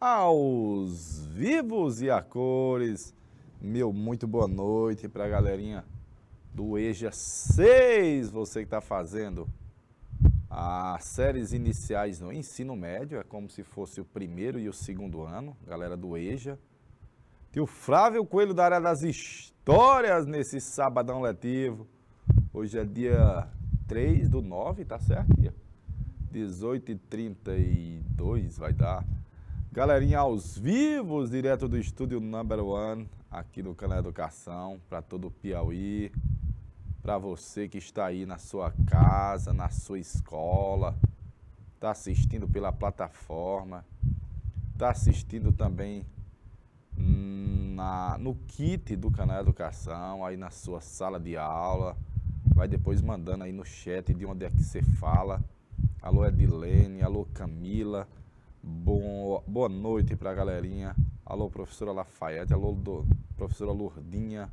aos vivos e a cores. Meu muito boa noite para a galerinha do EJA 6, você que está fazendo as séries iniciais no ensino médio, é como se fosse o primeiro e o segundo ano, galera do EJA. Tio Flávio Coelho da área das histórias nesse sabadão letivo. Hoje é dia 3/9, tá certo, tia? 18h32 vai dar. Galerinha aos vivos, direto do estúdio Number One, aqui no canal Educação, para todo o Piauí, para você que está aí na sua casa, na sua escola, está assistindo pela plataforma, está assistindo também no kit do canal Educação, aí na sua sala de aula, vai depois mandando aí no chat de onde é que você fala. Alô Edilene, alô Camila, boa noite pra galerinha. Alô professora Lafayette, alô professora Lourdinha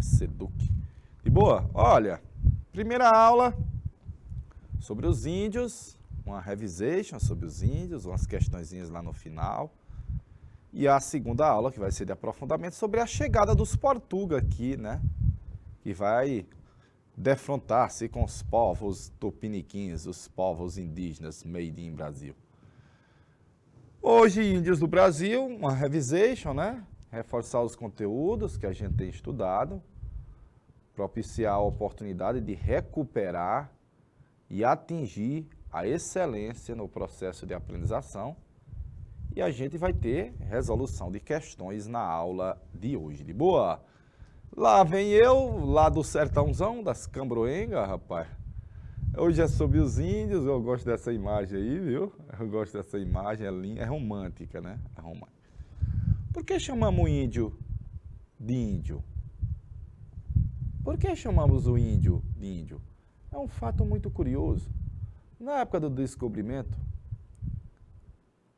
Seduc. De boa? Olha, primeira aula sobre os índios, uma revisation sobre os índios, umas questõezinhas lá no final. E a segunda aula, que vai ser de aprofundamento, sobre a chegada dos portugueses aqui, né? Que vai defrontar-se com os povos tupiniquins, os povos indígenas made in Brasil. Hoje, índios do Brasil, uma revisation, né? Reforçar os conteúdos que a gente tem estudado, propiciar a oportunidade de recuperar e atingir a excelência no processo de aprendização. E a gente vai ter resolução de questões na aula de hoje. De boa? Lá vem eu, lá do sertãozão, das Cambroengas, rapaz. Hoje é sobre os índios, eu gosto dessa imagem aí, viu? Eu gosto dessa imagem, é linda, é romântica, né? É romântica. Por que chamamos o índio de índio? Por que chamamos o índio de índio? É um fato muito curioso. Na época do descobrimento,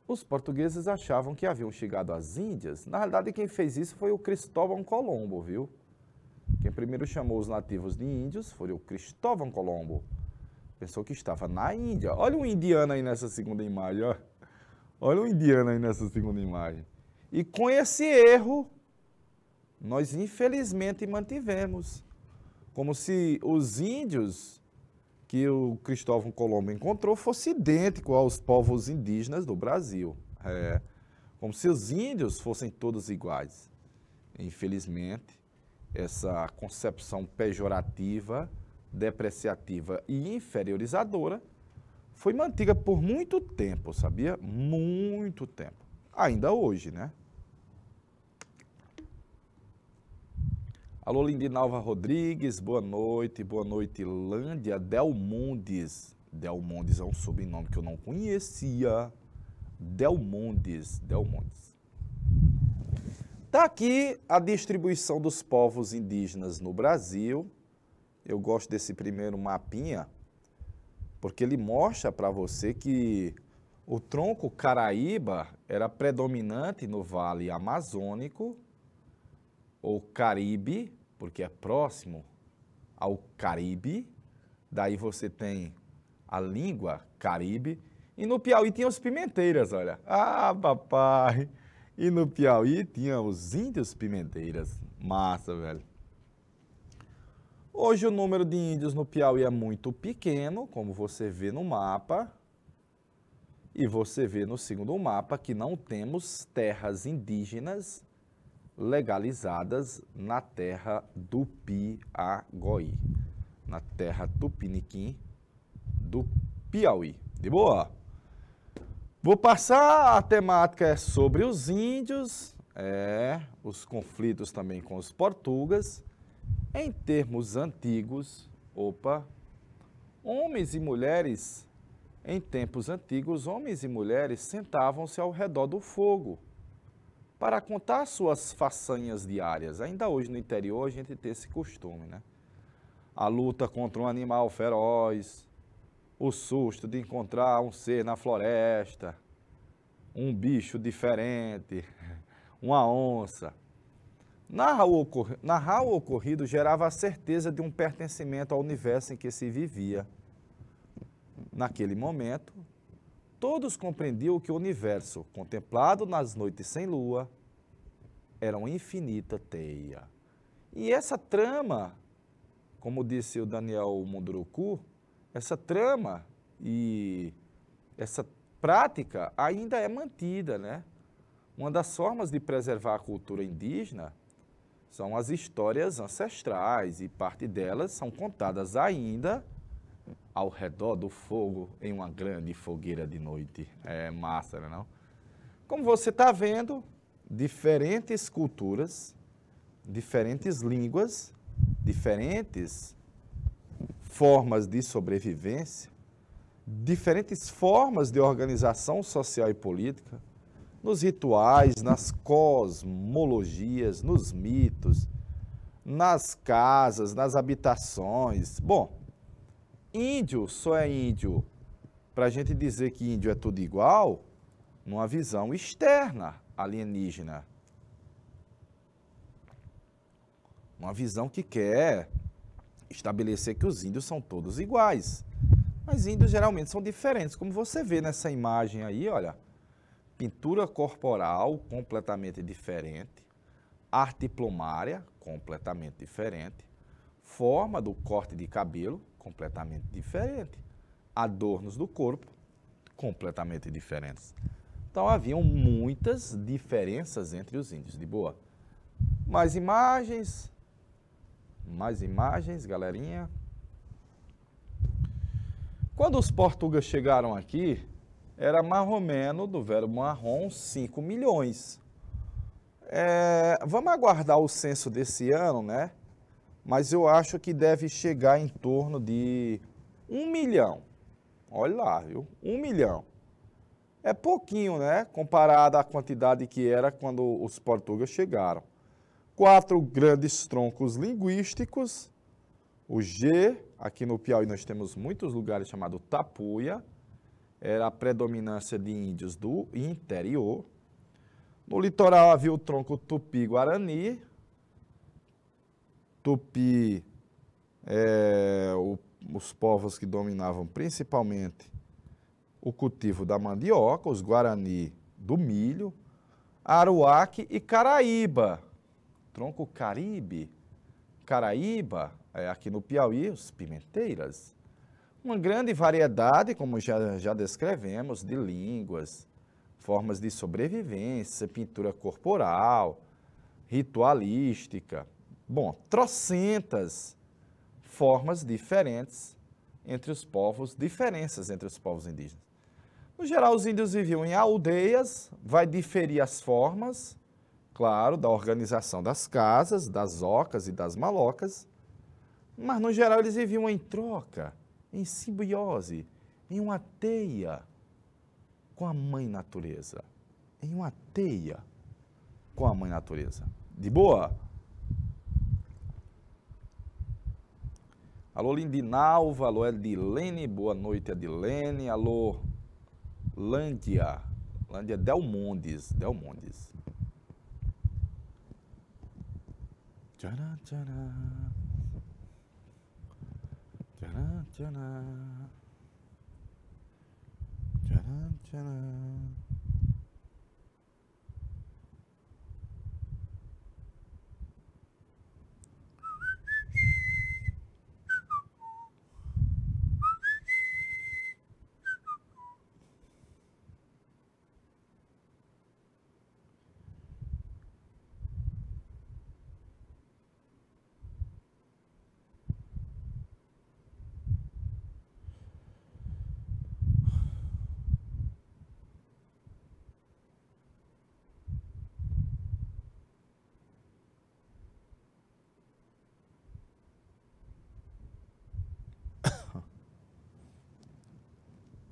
os portugueses achavam que haviam chegado às Índias. Na realidade, quem fez isso foi o Cristóvão Colombo, viu? Quem primeiro chamou os nativos de índios foi o Cristóvão Colombo. Pensou que estava na Índia. Olha um indiano aí nessa segunda imagem, ó. Olha um indiano aí nessa segunda imagem. E com esse erro, nós infelizmente mantivemos. Como se os índios que o Cristóvão Colombo encontrou fosse idêntico aos povos indígenas do Brasil. Como se os índios fossem todos iguais. Infelizmente, essa concepção pejorativa, depreciativa e inferiorizadora foi mantida por muito tempo, sabia? Muito tempo. Ainda hoje, né? Alô, Lindinalva Rodrigues, boa noite, Lândia Delmondes. Delmondes é um sobrenome que eu não conhecia. Delmondes. Está aqui a distribuição dos povos indígenas no Brasil. Eu gosto desse primeiro mapinha, porque ele mostra para você que o tronco Caraíba era predominante no Vale Amazônico, ou Caribe, porque é próximo ao Caribe, daí você tem a língua Caribe, e no Piauí tinha os pimenteiras, olha. Ah, papai! E no Piauí tinha os índios pimenteiras. Massa, velho. Hoje o número de índios no Piauí é muito pequeno, como você vê no mapa, e você vê no segundo mapa que não temos terras indígenas legalizadas na terra do Piauí, na terra tupiniquim do Piauí. De boa? Vou passar, a temática é sobre os índios, os conflitos também com os portugueses. Em termos antigos, homens e mulheres, em tempos antigos, homens e mulheres sentavam-se ao redor do fogo para contar suas façanhas diárias. Ainda hoje no interior a gente tem esse costume, né? A luta contra um animal feroz, o susto de encontrar um ser na floresta, um bicho diferente, uma onça. Narrar o ocorrido gerava a certeza de um pertencimento ao universo em que se vivia. Naquele momento, todos compreendiam que o universo, contemplado nas noites sem lua, era uma infinita teia. E essa trama, como disse o Daniel Munduruku, essa trama e essa prática ainda é mantida, né? Uma das formas de preservar a cultura indígena são as histórias ancestrais e parte delas são contadas ainda ao redor do fogo em uma grande fogueira de noite. É massa, né, não? Como você está vendo, diferentes culturas, diferentes línguas, diferentes formas de sobrevivência, diferentes formas de organização social e política, nos rituais, nas cosmologias, nos mitos, nas casas, nas habitações. Bom, índio só é índio para a gente dizer que índio é tudo igual numa visão externa alienígena. Uma visão que quer estabelecer que os índios são todos iguais. Mas índios geralmente são diferentes, como você vê nessa imagem aí, olha. Pintura corporal completamente diferente, arte plumária completamente diferente, forma do corte de cabelo completamente diferente, adornos do corpo completamente diferentes. Então haviam muitas diferenças entre os índios, de boa. Mais imagens, galerinha. Quando os portugueses chegaram aqui, era mais ou menos, do verbo marrom, 5 milhões. Vamos aguardar o censo desse ano, né? Mas eu acho que deve chegar em torno de 1 milhão. Olha lá, viu? 1 milhão. É pouquinho, né? Comparado à quantidade que era quando os portugueses chegaram. 4 grandes troncos linguísticos. O G, aqui no Piauí nós temos muitos lugares chamados tapuia. Era a predominância de índios do interior. No litoral havia o tronco tupi-guarani. Tupi, os povos que dominavam principalmente o cultivo da mandioca, os guarani do milho, Aruaque e Caraíba. Tronco Caribe, Caraíba, aqui no Piauí, os pimenteiras. Uma grande variedade, como já descrevemos, de línguas, formas de sobrevivência, pintura corporal, ritualística. Bom, trocentas formas diferentes entre os povos, diferenças entre os povos indígenas. No geral, os índios viviam em aldeias, vai diferir as formas, claro, da organização das casas, das ocas e das malocas, mas no geral eles viviam em troca, em simbiose, em uma teia com a mãe natureza. Em uma teia com a mãe natureza. De boa? Alô, Lindinalva, alô, Edilene, boa noite, Edilene, alô, Lândia, Delmondes. Tcharam, tcharam. Tcharam, tcharam. Tcharam, tcharam.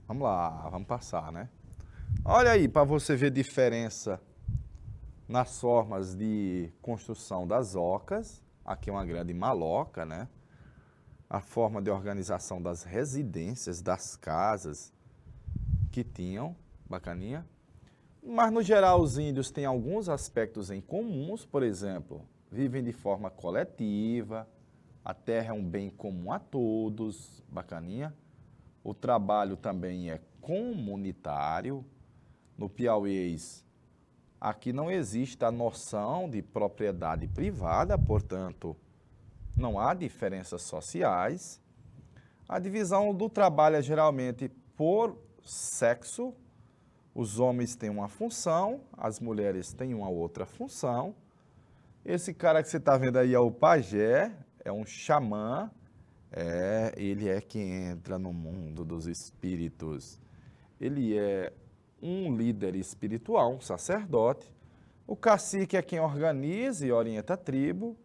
Vamos lá, vamos passar, né? Olha aí, para você ver diferença nas formas de construção das ocas. Aqui é uma grande maloca, né? A forma de organização das residências, das casas que tinham, bacaninha. Mas, no geral, os índios têm alguns aspectos em comuns, por exemplo, vivem de forma coletiva, a terra é um bem comum a todos, bacaninha. O trabalho também é comunitário. No piauiês, aqui não existe a noção de propriedade privada, portanto, não há diferenças sociais. A divisão do trabalho é geralmente por sexo. Os homens têm uma função, as mulheres têm uma outra função. Esse cara que você está vendo aí é o pajé, é um xamã. Ele é quem entra no mundo dos espíritos. Ele é um líder espiritual, um sacerdote. O cacique é quem organiza e orienta a tribo.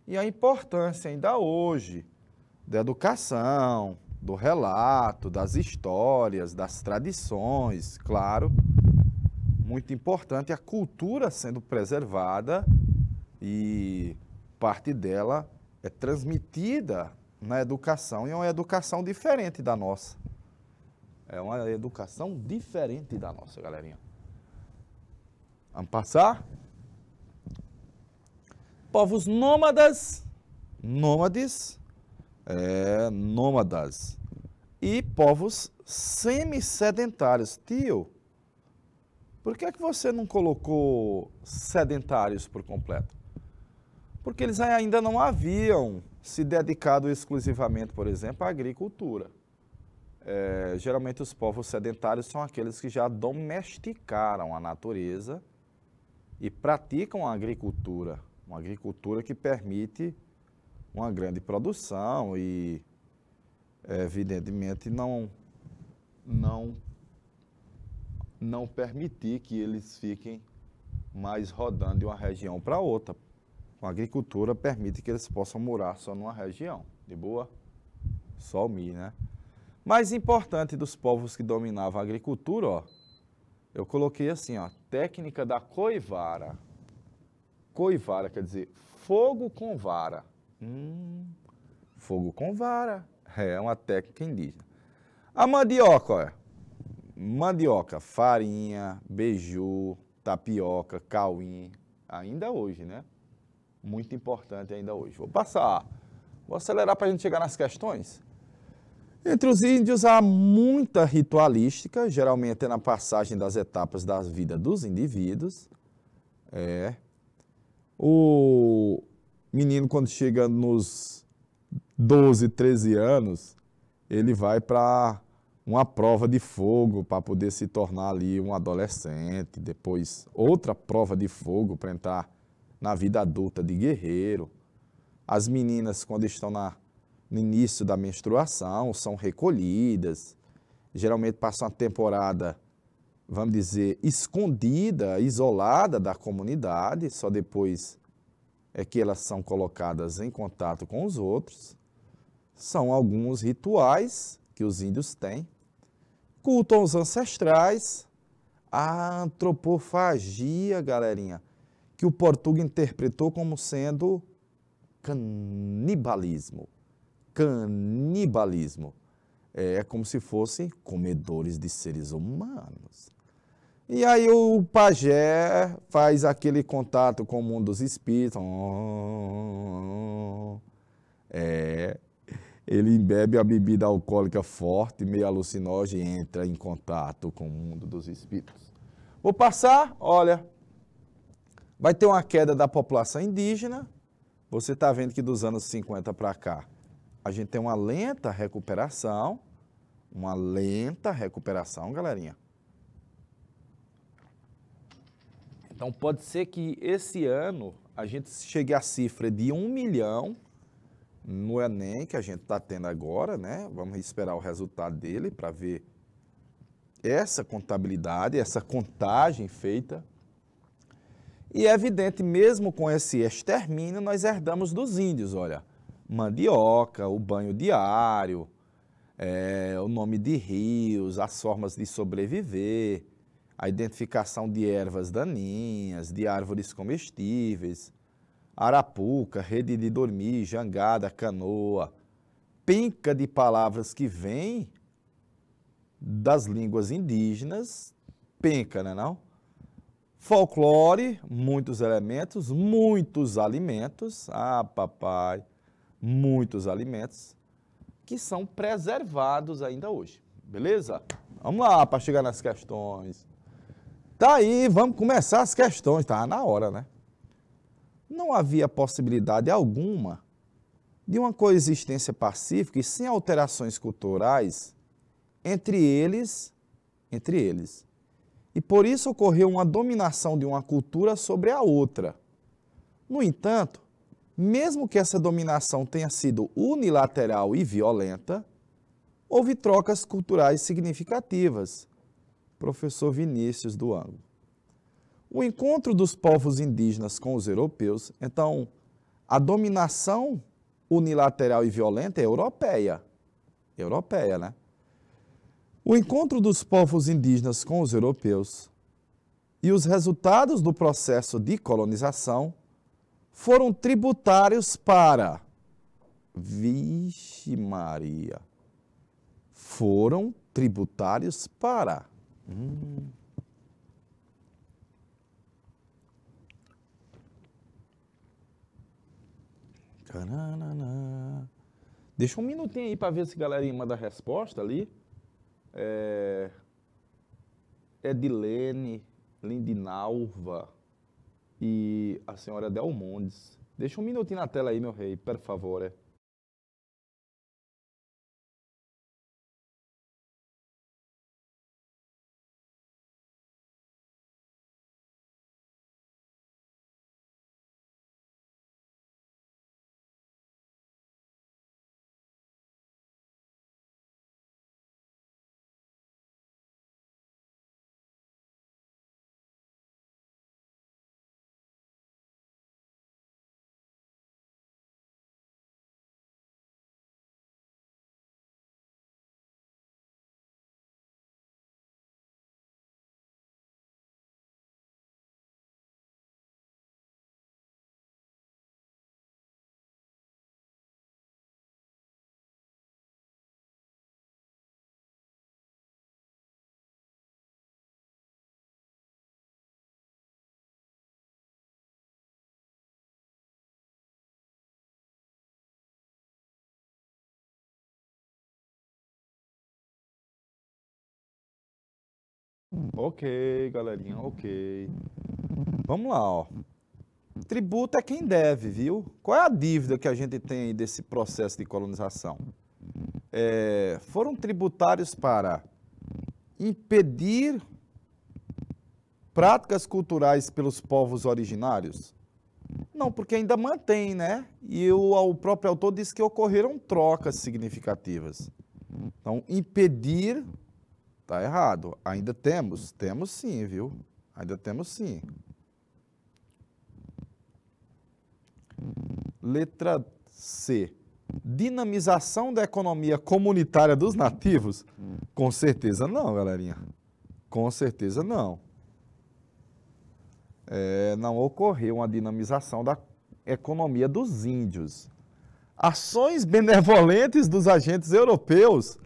E a importância ainda hoje da educação, do relato, das histórias, das tradições, claro, muito importante a cultura sendo preservada e parte dela é transmitida na educação e é uma educação diferente da nossa. É uma educação diferente da nossa, galerinha. Vamos passar? Povos nômadas, nômades, nômadas e povos semi-sedentários. Tio, por que é que você não colocou sedentários por completo? Porque eles ainda não haviam se dedicado exclusivamente, por exemplo, à agricultura. Geralmente os povos sedentários são aqueles que já domesticaram a natureza e praticam a agricultura. Uma agricultura que permite uma grande produção e, evidentemente, não permitir que eles fiquem mais rodando de uma região para outra. A agricultura permite que eles possam morar só numa região, de boa? Só o milho, né? Mais importante dos povos que dominavam a agricultura, ó, eu coloquei assim, ó, técnica da coivara. Coivara quer dizer fogo com vara. Fogo com vara. É uma técnica indígena. A mandioca, ó, mandioca, farinha, beiju, tapioca, cauim, ainda hoje, né? Muito importante ainda hoje. Vou passar, vou acelerar para a gente chegar nas questões. Entre os índios há muita ritualística, geralmente é na passagem das etapas da vida dos indivíduos. O menino, quando chega nos 12, 13 anos, ele vai para uma prova de fogo para poder se tornar ali um adolescente, depois outra prova de fogo para entrar na vida adulta de guerreiro. As meninas, quando estão no início da menstruação, são recolhidas, geralmente passam a temporada, vamos dizer, escondida, isolada da comunidade, só depois é que elas são colocadas em contato com os outros. São alguns rituais que os índios têm. Cultam os ancestrais, a antropofagia, galerinha, que o português interpretou como sendo canibalismo. Canibalismo. É como se fossem comedores de seres humanos. E aí o pajé faz aquele contato com o mundo dos espíritos. Ele bebe a bebida alcoólica forte, meio alucinógena, e entra em contato com o mundo dos espíritos. Vou passar, olha, vai ter uma queda da população indígena. Você está vendo que dos anos 50 para cá, a gente tem uma lenta recuperação, galerinha. Então, pode ser que esse ano a gente chegue à cifra de 1 milhão no Enem, que a gente está tendo agora, né? Vamos esperar o resultado dele para ver essa contabilidade, essa contagem feita. E é evidente, mesmo com esse extermínio, nós herdamos dos índios, olha, mandioca, o banho diário, o nome de rios, as formas de sobreviver, a identificação de ervas daninhas, de árvores comestíveis, arapuca, rede de dormir, jangada, canoa, penca de palavras que vêm das línguas indígenas, penca, né não? Folclore, muitos elementos, muitos alimentos, papai, muitos alimentos que são preservados ainda hoje, beleza? Vamos lá para chegar nas questões. Tá aí, vamos começar as questões, tá na hora, né? Não havia possibilidade alguma de uma coexistência pacífica e sem alterações culturais entre eles. E por isso ocorreu uma dominação de uma cultura sobre a outra. No entanto, mesmo que essa dominação tenha sido unilateral e violenta, houve trocas culturais significativas. Professor Vinícius do Ângulo. O encontro dos povos indígenas com os europeus, então, a dominação unilateral e violenta é europeia. Europeia, né? O encontro dos povos indígenas com os europeus e os resultados do processo de colonização foram tributários para... Vixe Maria! Foram tributários para... Deixa um minutinho aí para ver se a galerinha manda a resposta ali. Edilene, Lindinalva e a senhora Delmondes. Deixa um minutinho na tela aí, meu rei, por favor. Ok, galerinha, ok. Vamos lá, ó. Tributo é quem deve, viu? Qual é a dívida que a gente tem aí desse processo de colonização? Foram tributários para impedir práticas culturais pelos povos originários? Não, porque ainda mantém, né? E o próprio autor diz que ocorreram trocas significativas. Então, impedir... Tá errado. Ainda temos? Temos sim, viu? Ainda temos sim. Letra C. Dinamização da economia comunitária dos nativos? Com certeza não, galerinha. Com certeza não. Não ocorreu uma dinamização da economia dos índios. Ações benevolentes dos agentes europeus?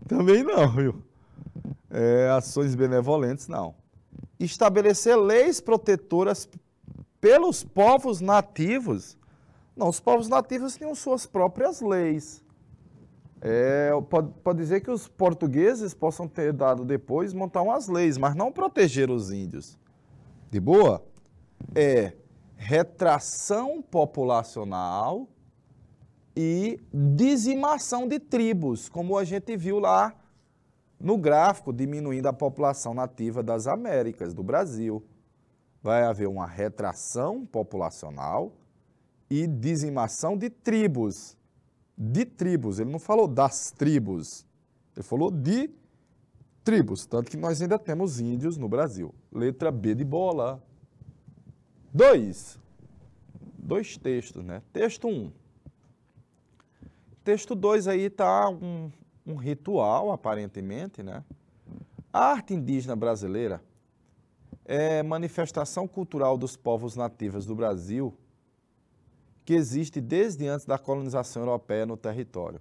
Também não, viu? Ações benevolentes, não. Estabelecer leis protetoras pelos povos nativos? Não, os povos nativos tinham suas próprias leis. Pode dizer que os portugueses possam ter dado depois, montar umas leis, mas não proteger os índios. De boa? Retração populacional e dizimação de tribos, como a gente viu lá no gráfico, diminuindo a população nativa das Américas, do Brasil. Vai haver uma retração populacional e dizimação de tribos. De tribos, ele não falou das tribos, ele falou de tribos, tanto que nós ainda temos índios no Brasil. Letra B de bola. 2 textos, né? Texto 1. Texto 2 aí está um ritual, aparentemente, né? A arte indígena brasileira é manifestação cultural dos povos nativos do Brasil que existe desde antes da colonização europeia no território.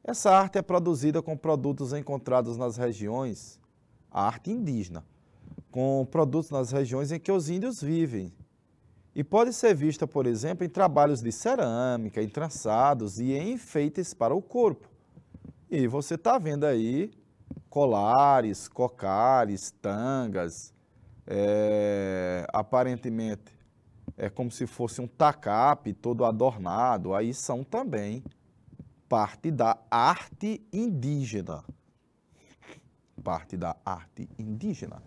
Essa arte é produzida com produtos encontrados nas regiões, a arte indígena, com produtos nas regiões em que os índios vivem. E pode ser vista, por exemplo, em trabalhos de cerâmica, em trançados e em enfeites para o corpo. E você está vendo aí colares, cocares, tangas, aparentemente é como se fosse um tacape todo adornado, aí são também parte da arte indígena. Parte da arte indígena.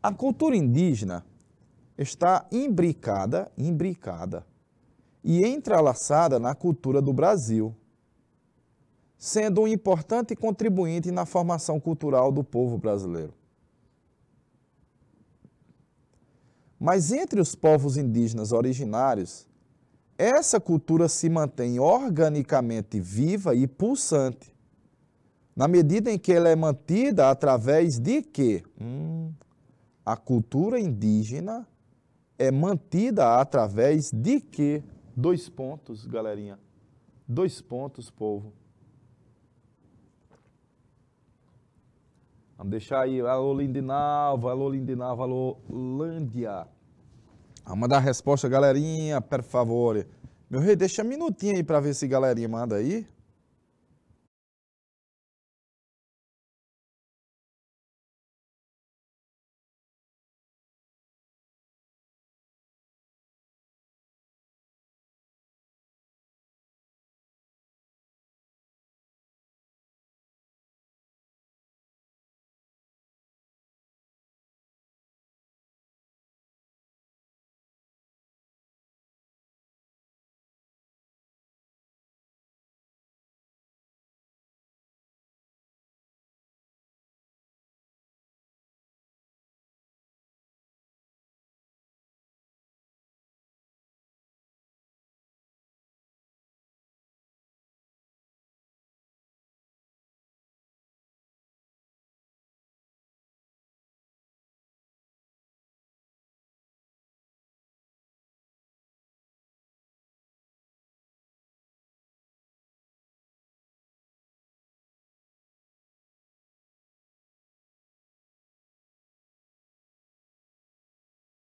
A cultura indígena está imbricada e entrelaçada na cultura do Brasil, sendo um importante contribuinte na formação cultural do povo brasileiro. Mas entre os povos indígenas originários, essa cultura se mantém organicamente viva e pulsante, na medida em que ela é mantida através de quê? A cultura indígena é mantida através de quê? 2 pontos, galerinha. 2 pontos, povo. Vamos deixar aí, alô Lindinalva, alô Lindinalva, alô Lândia. Vamos dar a resposta, galerinha, por favor. Meu rei, deixa um minutinho aí para ver se galerinha manda aí.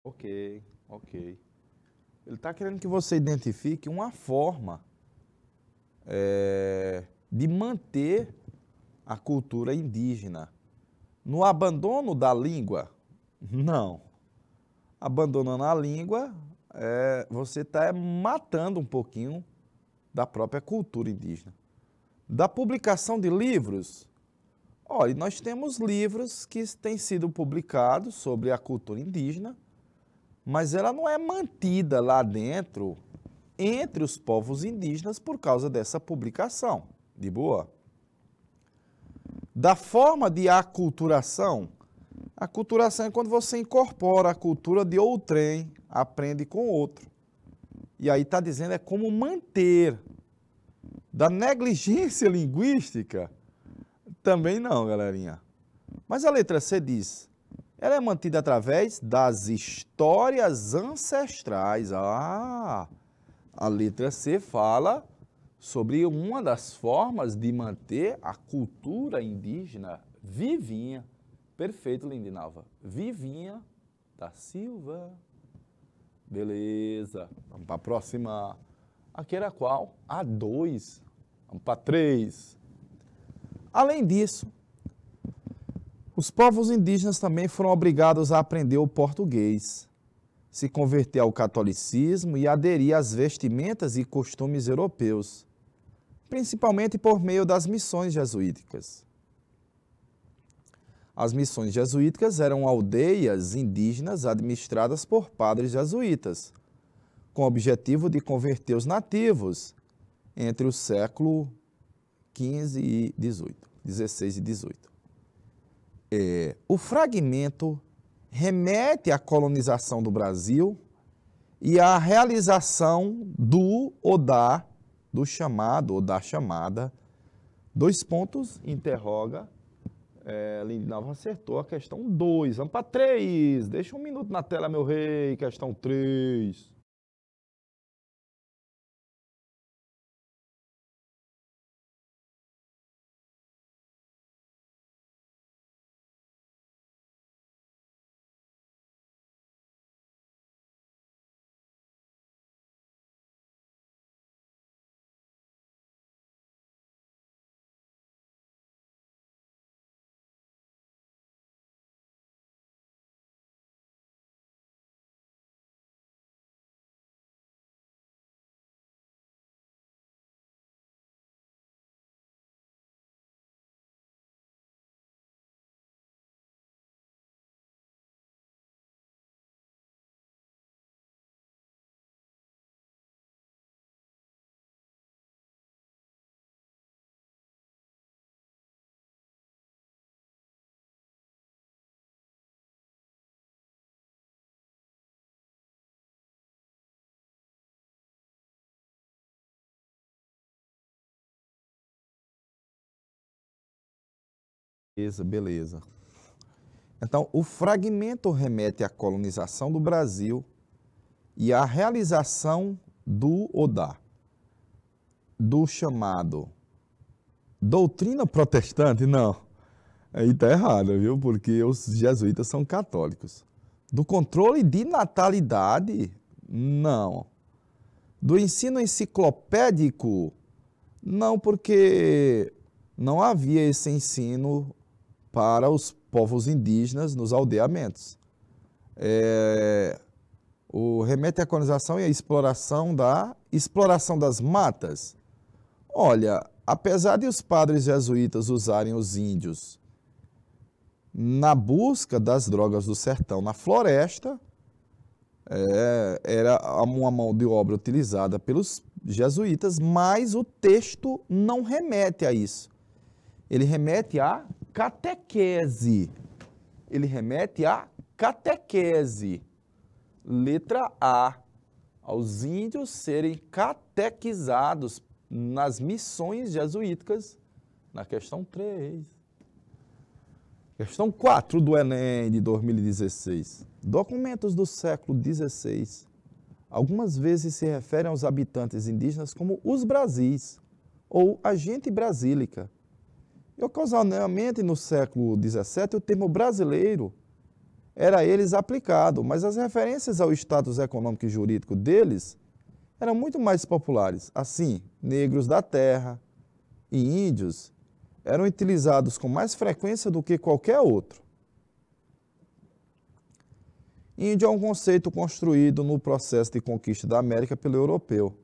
Ok, ok. Ele está querendo que você identifique uma forma de manter a cultura indígena. No abandono da língua? Não. Abandonando a língua, você está matando um pouquinho da própria cultura indígena. Da publicação de livros, olha, nós temos livros que têm sido publicados sobre a cultura indígena, mas ela não é mantida lá dentro, entre os povos indígenas, por causa dessa publicação. De boa? Da forma de aculturação, a aculturação é quando você incorpora a cultura de outrem, aprende com outro. E aí está dizendo é como manter. Da negligência linguística, também não, galerinha. Mas a letra C diz, ela é mantida através das histórias ancestrais. Ah, a letra C fala sobre uma das formas de manter a cultura indígena vivinha. Perfeito, Lindinalva. Vivinha da Silva. Beleza. Vamos para a próxima. Aqui era qual? A2. Vamos para 3. Além disso, os povos indígenas também foram obrigados a aprender o português, se converter ao catolicismo e aderir às vestimentas e costumes europeus, principalmente por meio das missões jesuíticas. As missões jesuíticas eram aldeias indígenas administradas por padres jesuítas, com o objetivo de converter os nativos entre o século XV e XVIII, XVI e XVIII. O fragmento remete à colonização do Brasil e à realização do Odá, do chamado, ou da chamada, 2 pontos, interroga, Lindinalva acertou a questão 2. Vamos para 3. Deixa um minuto na tela, meu rei. Questão 3. Beleza, beleza. Então, o fragmento remete à colonização do Brasil e à realização do chamado doutrina protestante, não. Aí tá errado, viu? Porque os jesuítas são católicos. Do controle de natalidade, não. Do ensino enciclopédico, não, porque não havia esse ensino para os povos indígenas nos aldeamentos. O remete à colonização e à exploração das matas. Olha, apesar de os padres jesuítas usarem os índios na busca das drogas do sertão na floresta, era uma mão de obra utilizada pelos jesuítas, mas o texto não remete a isso. Ele remete à catequese. Ele remete à catequese. Letra A. Aos índios serem catequizados nas missões jesuíticas, na questão 3. Questão 4 do Enem de 2016. Documentos do século XVI algumas vezes se referem aos habitantes indígenas como os Brasis ou a gente brasílica. E ocasionalmente no século XVII o termo brasileiro era a eles aplicado, mas as referências ao status econômico e jurídico deles eram muito mais populares. Assim, negros da terra e índios eram utilizados com mais frequência do que qualquer outro. Índio é um conceito construído no processo de conquista da América pelo europeu,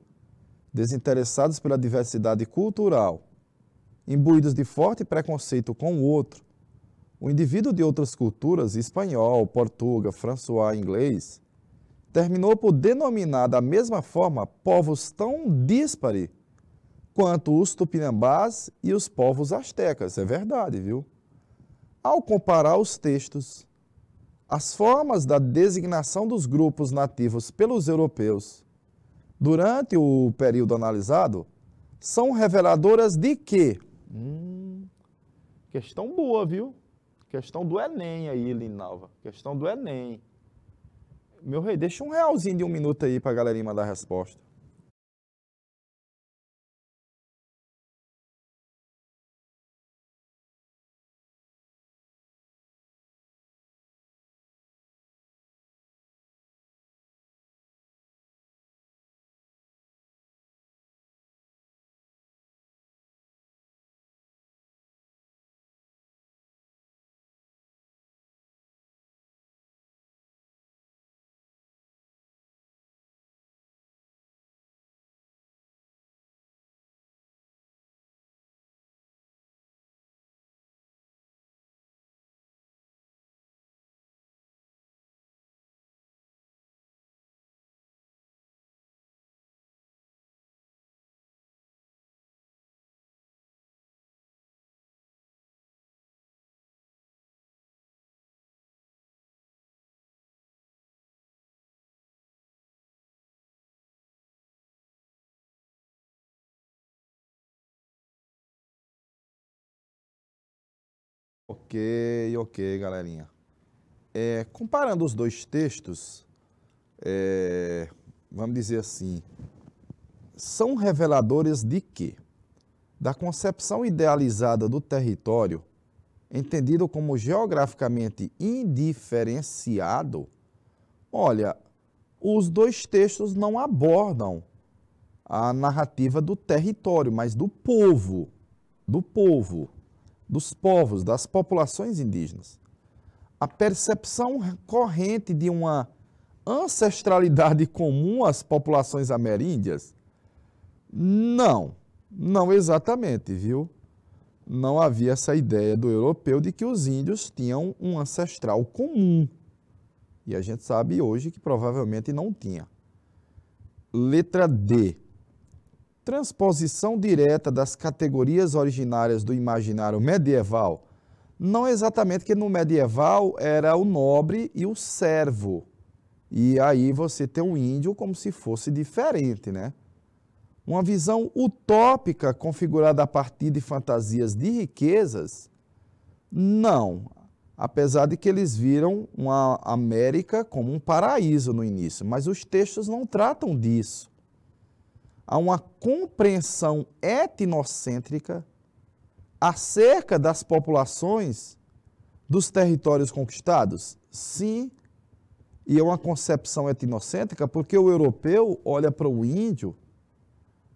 desinteressados pela diversidade cultural, imbuídos de forte preconceito com o outro. O indivíduo de outras culturas, espanhol, português, françois, inglês, terminou por denominar da mesma forma povos tão díspares quanto os tupinambás e os povos astecas. É verdade, viu? Ao comparar os textos, as formas da designação dos grupos nativos pelos europeus durante o período analisado são reveladoras de quê? Questão boa, viu? Questão do Enem aí, Linalva. Questão do Enem. Meu rei, deixa um realzinho de 1 minuto aí para a galerinha mandar a resposta. Ok, galerinha. Comparando os dois textos, vamos dizer assim, são reveladores de quê? Da concepção idealizada do território, entendido como geograficamente indiferenciado. Olha, os dois textos não abordam a narrativa do território, mas do povo, dos povos, das populações indígenas. A percepção corrente de uma ancestralidade comum às populações ameríndias? Não exatamente, viu? Não havia essa ideia do europeu de que os índios tinham um ancestral comum. E a gente sabe hoje que provavelmente não tinha. Letra D. Transposição direta das categorias originárias do imaginário medieval. Não exatamente, que no medieval era o nobre e o servo. E aí você tem um índio como se fosse diferente, né? Uma visão utópica configurada a partir de fantasias de riquezas Não, apesar de que eles viram uma América como um paraíso no início, mas os textos não tratam disso. Há uma compreensão etnocêntrica acerca das populações dos territórios conquistados? Sim, e é uma concepção etnocêntrica porque o europeu olha para o índio,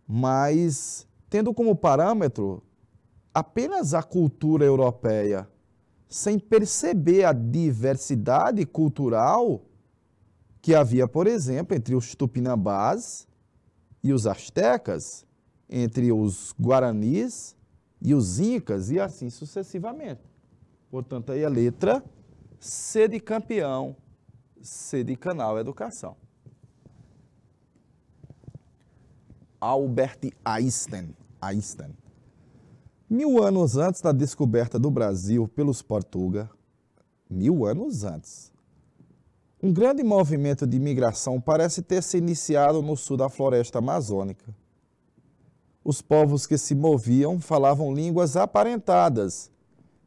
mas tendo como parâmetro apenas a cultura europeia, sem perceber a diversidade cultural que havia, por exemplo, entre os tupinambás e os astecas, entre os guaranis e os incas, e assim sucessivamente. Portanto, aí a letra C de campeão, C de canal educação. Albert Einstein. 1000 anos antes da descoberta do Brasil pelos portugueses, 1000 anos antes, um grande movimento de imigração parece ter se iniciado no sul da floresta amazônica. Os povos que se moviam falavam línguas aparentadas,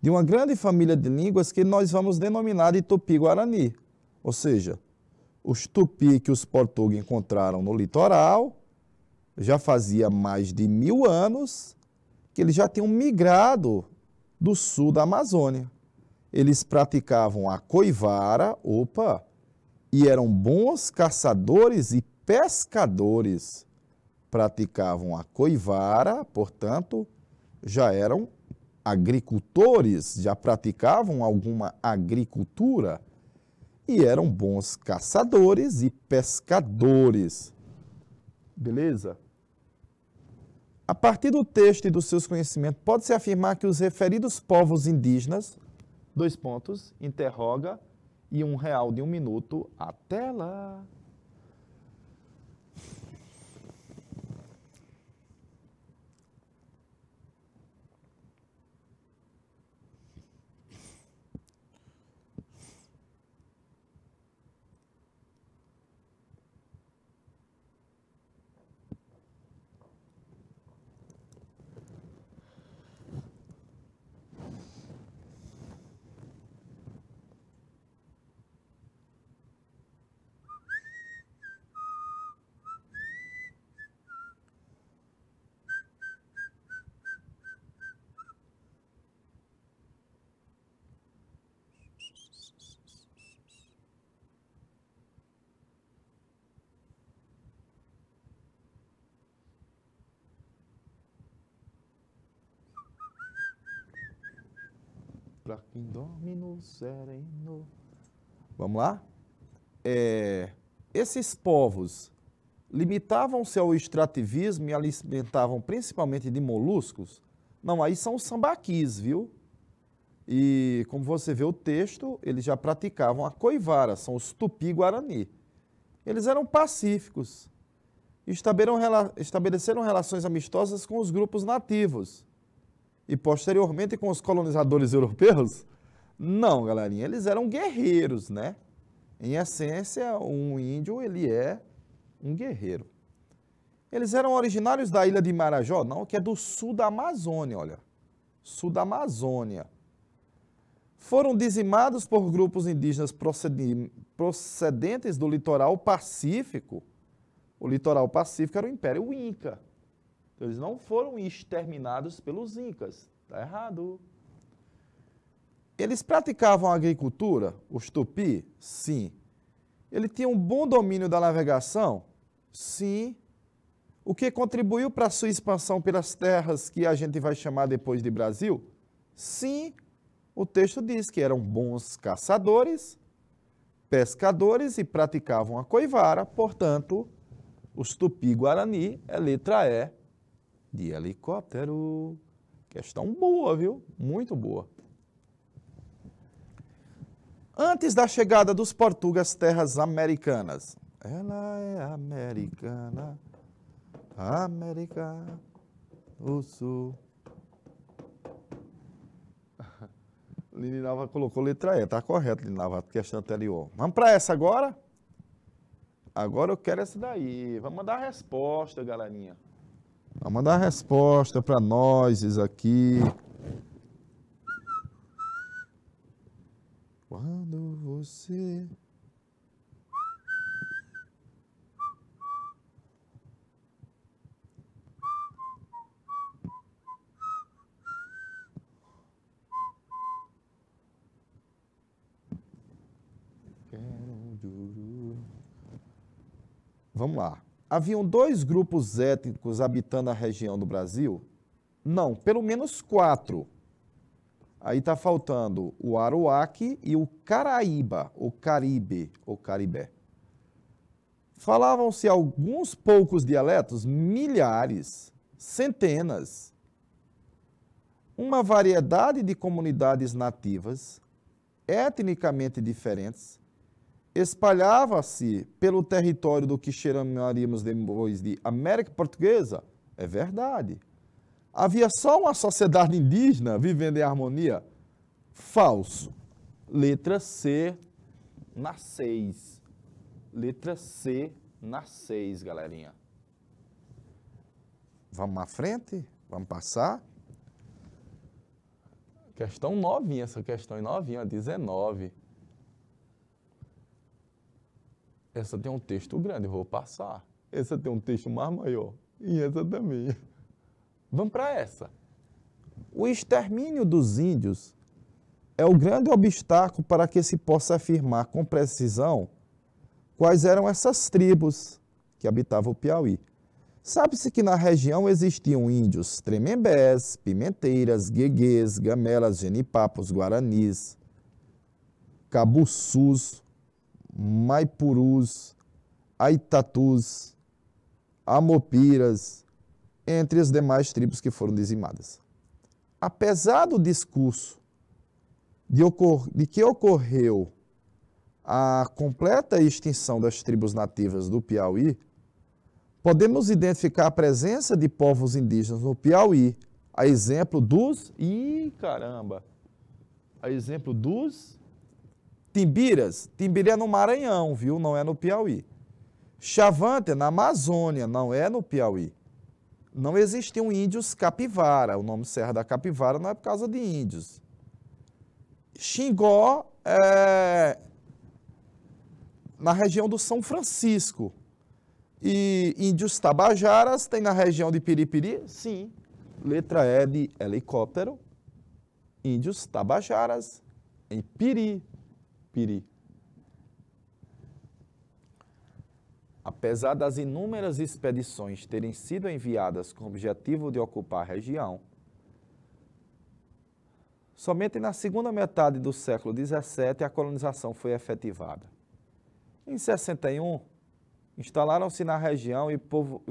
de uma grande família de línguas que nós vamos denominar de Tupi-Guarani, ou seja, os tupi que os portugueses encontraram no litoral, já fazia mais de 1000 anos que eles já tinham migrado do sul da Amazônia. Eles praticavam a coivara, e eram bons caçadores e pescadores. Praticavam a coivara, portanto, já eram agricultores, já praticavam alguma agricultura e eram bons caçadores e pescadores. Beleza? A partir do texto e dos seus conhecimentos, pode-se afirmar que os referidos povos indígenas, interroga, e R$1 de 1 minuto, até lá. Pra quem dorme no sereno. Vamos lá? Esses povos limitavam-se ao extrativismo e alimentavam principalmente de moluscos? Não, aí são os sambaquis, viu? E como você vê o texto, eles já praticavam a coivara, são os tupi-guarani. Eles eram pacíficos, estabeleceram relações amistosas com os grupos nativos. E posteriormente com os colonizadores europeus? Não, galerinha, eles eram guerreiros, né? Em essência, um índio, ele é um guerreiro. Eles eram originários da ilha de Marajó? Não, que é do sul da Amazônia, olha. Sul da Amazônia. Foram dizimados por grupos indígenas procedentes do litoral pacífico. O litoral pacífico era o Império Inca. Eles não foram exterminados pelos incas. Está errado. Eles praticavam a agricultura, os tupi? Sim. Ele tinha um bom domínio da navegação? Sim. O que contribuiu para a sua expansão pelas terras que a gente vai chamar depois de Brasil? Sim. O texto diz que eram bons caçadores, pescadores e praticavam a coivara, portanto, os tupi-guarani é letra E de helicóptero. Questão boa, viu? Muito boa. Antes da chegada dos portugueses às terras americanas. Ela é americana, América do Sul. Lininalva colocou letra E, tá correto, Lininalva, questão anterior. Vamos para essa agora? Agora eu quero essa daí. Vamos mandar a resposta, galerinha. Vamos mandar a resposta para nós aqui. Vamos lá. Haviam 2 grupos étnicos habitando a região do Brasil? Não, pelo menos 4. Aí está faltando o Aruaque e o Caraíba, ou Caribe, ou Caribé. Falavam-se alguns poucos dialetos, milhares, centenas. Uma variedade de comunidades nativas, etnicamente diferentes, espalhava-se pelo território do que chamaríamos depois de América Portuguesa. É verdade. Havia só uma sociedade indígena vivendo em harmonia? Falso. Letra C na 6. Letra C na 6, galerinha. Vamos à frente? Vamos passar? Questão novinha, essa questão é novinha, 19. Essa tem um texto grande, eu vou passar. Essa tem um texto mais maior. E essa também. Vamos para essa. O extermínio dos índios é o grande obstáculo para que se possa afirmar com precisão quais eram essas tribos que habitavam o Piauí. Sabe-se que na região existiam índios tremembés, pimenteiras, gueguês, gamelas, genipapos, guaranis, cabuçus, maipurus, aitatus, amopiras, entre as demais tribos que foram dizimadas. Apesar do discurso de que ocorreu a completa extinção das tribos nativas do Piauí, podemos identificar a presença de povos indígenas no Piauí, a exemplo dos... A exemplo dos Timbiras. Timbira é no Maranhão, viu? Não é no Piauí. Chavante é na Amazônia, não é no Piauí. Não existiam índios capivara. O nome Serra da Capivara não é por causa de índios. Xingó é na região do São Francisco. E índios tabajaras tem na região de Piripiri? Sim. Letra E de helicóptero. Índios tabajaras em Piripiri. Apesar das inúmeras expedições terem sido enviadas com o objetivo de ocupar a região, somente na segunda metade do século XVII a colonização foi efetivada. Em 61, instalaram-se na região e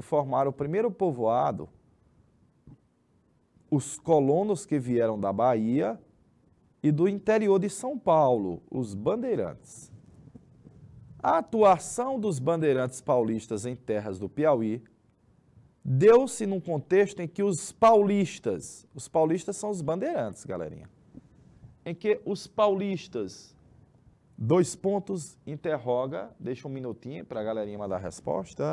formaram o primeiro povoado, os colonos que vieram da Bahia e do interior de São Paulo, os bandeirantes. A atuação dos bandeirantes paulistas em terras do Piauí deu-se num contexto em que os paulistas são os bandeirantes, galerinha, em que os paulistas, dois pontos, interroga, deixa um minutinho para a galerinha mandar a resposta.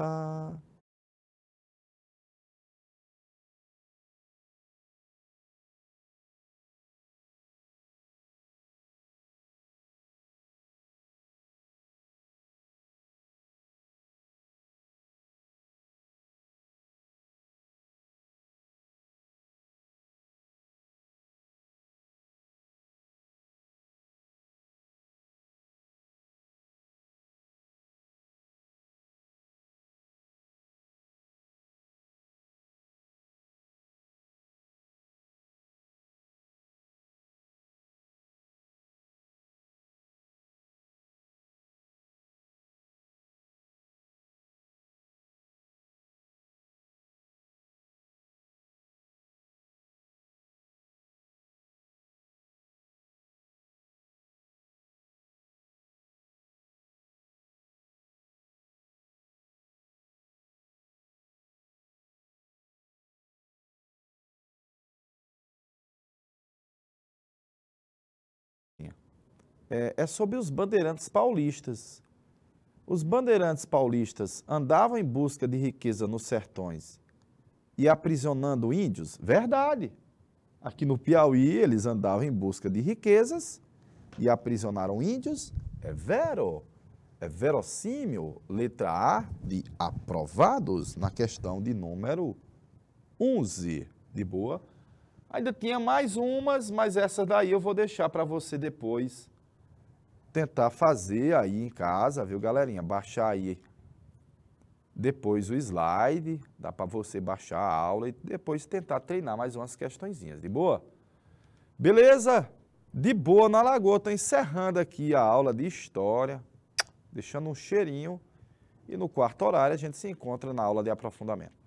É sobre os bandeirantes paulistas. Os bandeirantes paulistas andavam em busca de riqueza nos sertões e aprisionando índios? Verdade. Aqui no Piauí eles andavam em busca de riquezas e aprisionaram índios? É vero. É verossímil. Letra A de aprovados na questão de número 11. De boa. Ainda tinha mais umas, mas essa daí eu vou deixar para você depois tentar fazer aí em casa, viu, galerinha? Baixar aí depois o slide, dá para você baixar a aula e depois tentar treinar mais umas questõezinhas, de boa? Beleza? De boa na Lagoa, estou encerrando aqui a aula de História, deixando um cheirinho e no quarto horário a gente se encontra na aula de aprofundamento.